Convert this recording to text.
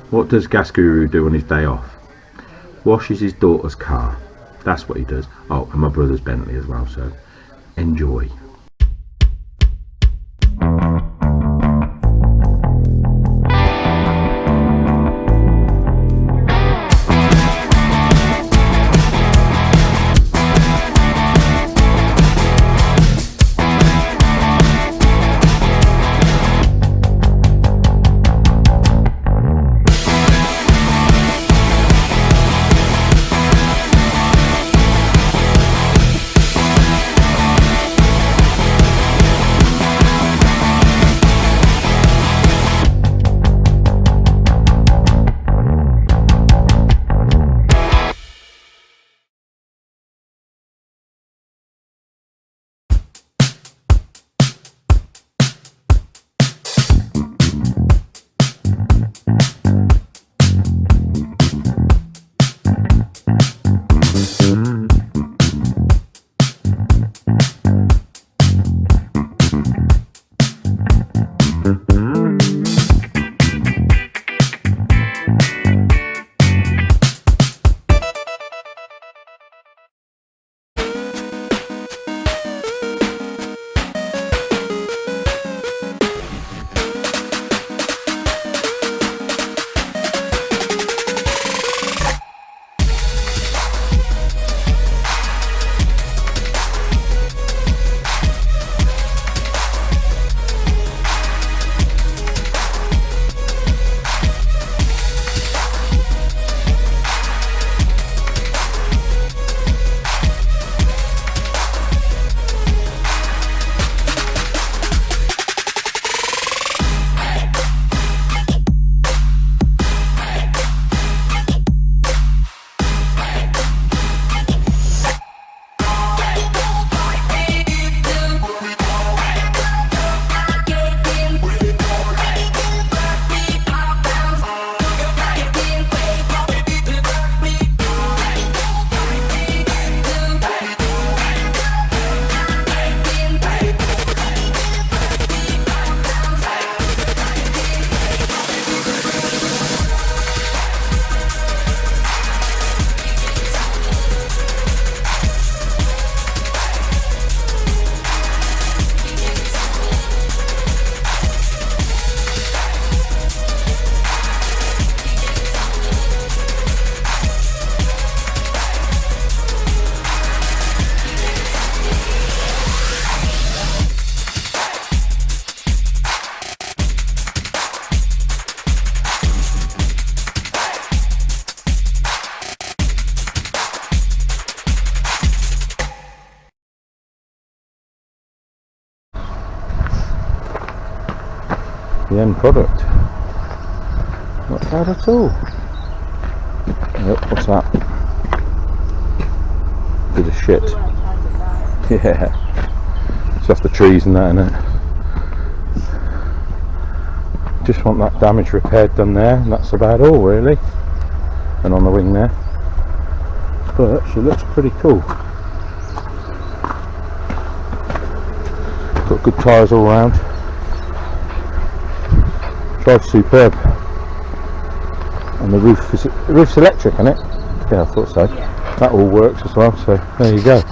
What does Gas Guru do on his day off? Washes his daughter's car. That's what he does. Oh, and my brother's Bentley as well, so enjoy. The end product. Not bad at all. Yep, what's that? Bit of shit. Yeah. It's off the trees and that, innit? Just want that damage repaired done there, and that's about all really. And on the wing there. But she looks pretty cool. Got good tyres all round. Drives superb. And the roof's electric, isn't it? Yeah, I thought so. Yeah. That all works as well, so there you go.